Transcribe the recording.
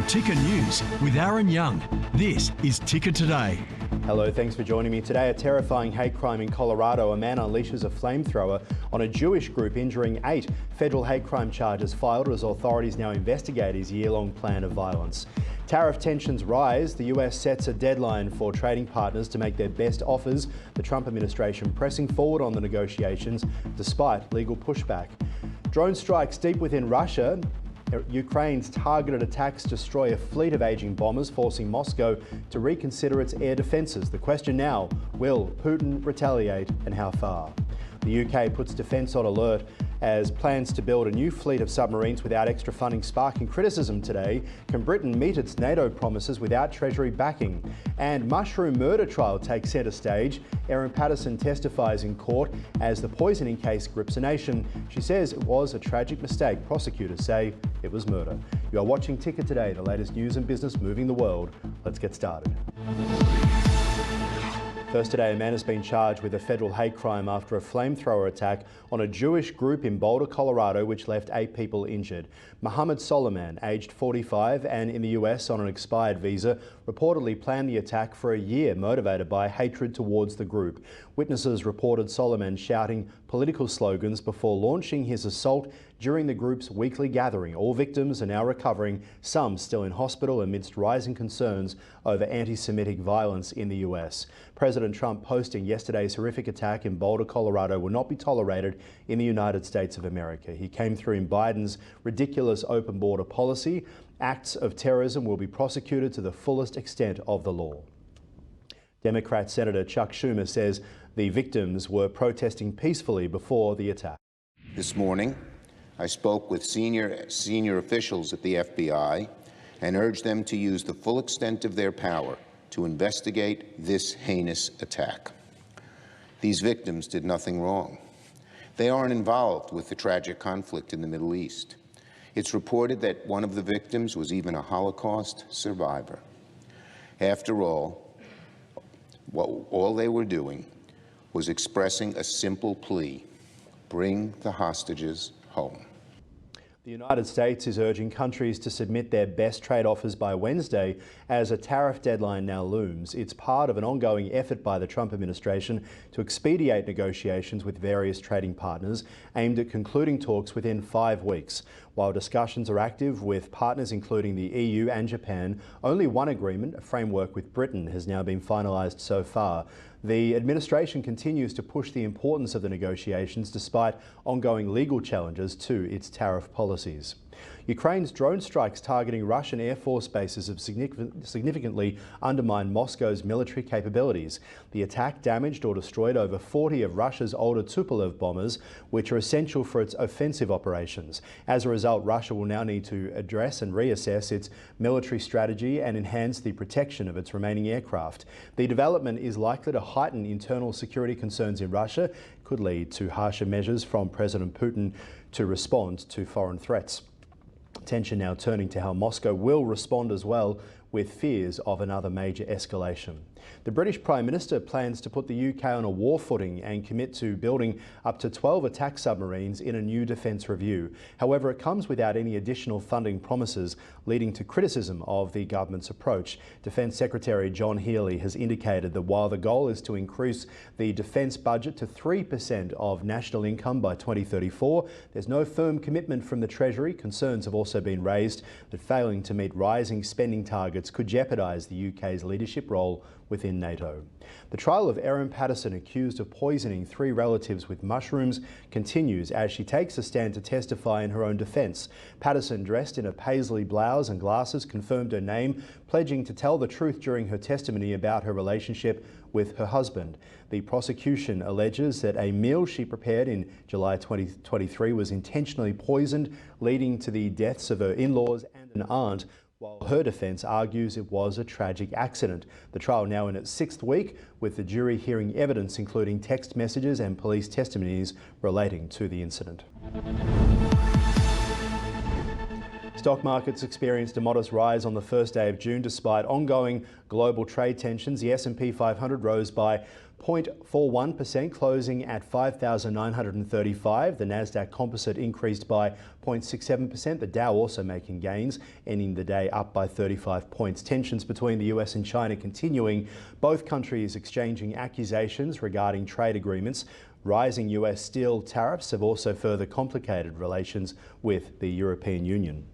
Ticker News with Aaron Young. This is Ticker Today. Hello, thanks for joining me today. A terrifying hate crime in Colorado. A man unleashes a flamethrower on a Jewish group, injuring 8. Federal hate crime charges filed as authorities now investigate his year-long plan of violence. Tariff tensions rise. The US sets a deadline for trading partners to make their best offers. The Trump administration pressing forward on the negotiations despite legal pushback. Drone strikes deep within Russia. Ukraine's targeted attacks destroy a fleet of aging bombers, forcing Moscow to reconsider its air defences. The question now, will Putin retaliate and how far? The UK puts defence on alert as plans to build a new fleet of submarines without extra funding sparking criticism today. Can Britain meet its NATO promises without Treasury backing? And mushroom murder trial takes centre stage. Erin Patterson testifies in court as the poisoning case grips a nation. She says it was a tragic mistake. Prosecutors say it was murder. You are watching Ticker Today, the latest news and business moving the world. Let's get started. First today, a man has been charged with a federal hate crime after a flamethrower attack on a Jewish group in Boulder, Colorado, which left 8 people injured. Mohamed Soliman, aged 45 and in the US on an expired visa, reportedly planned the attack for a year, motivated by hatred towards the group. Witnesses reported Soliman shouting political slogans before launching his assault during the group's weekly gathering. All victims are now recovering, some still in hospital amidst rising concerns over anti-Semitic violence in the US. President Trump posting yesterday's horrific attack in Boulder, Colorado will not be tolerated in the United States of America. He came through in Biden's ridiculous open border policy. Acts of terrorism will be prosecuted to the fullest extent of the law. Democrat Senator Chuck Schumer says the victims were protesting peacefully before the attack. This morning, I spoke with senior officials at the FBI and urged them to use the full extent of their power to investigate this heinous attack. These victims did nothing wrong. They aren't involved with the tragic conflict in the Middle East. It's reported that one of the victims was even a Holocaust survivor. After all they were doing was expressing a simple plea: bring the hostages home. The United States is urging countries to submit their best trade offers by Wednesday as a tariff deadline now looms. It's part of an ongoing effort by the Trump administration to expedite negotiations with various trading partners aimed at concluding talks within 5 weeks. While discussions are active with partners including the EU and Japan, only one agreement, a framework with Britain, has now been finalised so far. The administration continues to push the importance of the negotiations despite ongoing legal challenges to its tariff policies. Ukraine's drone strikes targeting Russian Air Force bases have significantly undermined Moscow's military capabilities. The attack damaged or destroyed over 40 of Russia's older Tupolev bombers, which are essential for its offensive operations. As a result, Russia will now need to address and reassess its military strategy and enhance the protection of its remaining aircraft. The development is likely to heighten internal security concerns in Russia, could lead to harsher measures from President Putin to respond to foreign threats. Tension now turning to how Moscow will respond as well, with fears of another major escalation. The British Prime Minister plans to put the UK on a war footing and commit to building up to 12 attack submarines in a new defence review. However, it comes without any additional funding promises, leading to criticism of the government's approach. Defence Secretary John Healey has indicated that while the goal is to increase the defence budget to 3% of national income by 2034, there's no firm commitment from the Treasury. Concerns have also been raised that failing to meet rising spending targets could jeopardise the UK's leadership role within NATO. The trial of Erin Patterson, accused of poisoning 3 relatives with mushrooms, continues as she takes a stand to testify in her own defence. Patterson, dressed in a paisley blouse and glasses, confirmed her name, pledging to tell the truth during her testimony about her relationship with her husband. The prosecution alleges that a meal she prepared in July 2023 was intentionally poisoned, leading to the deaths of her in-laws and an aunt, while her defence argues it was a tragic accident. The trial now in its 6th week, with the jury hearing evidence including text messages and police testimonies relating to the incident. Stock markets experienced a modest rise on the first day of June despite ongoing global trade tensions. The S&P 500 rose by 0.41%, closing at 5,935. The Nasdaq Composite increased by 0.67%. The Dow also making gains, ending the day up by 35 points. Tensions between the US and China continuing, both countries exchanging accusations regarding trade agreements. Rising US steel tariffs have also further complicated relations with the European Union.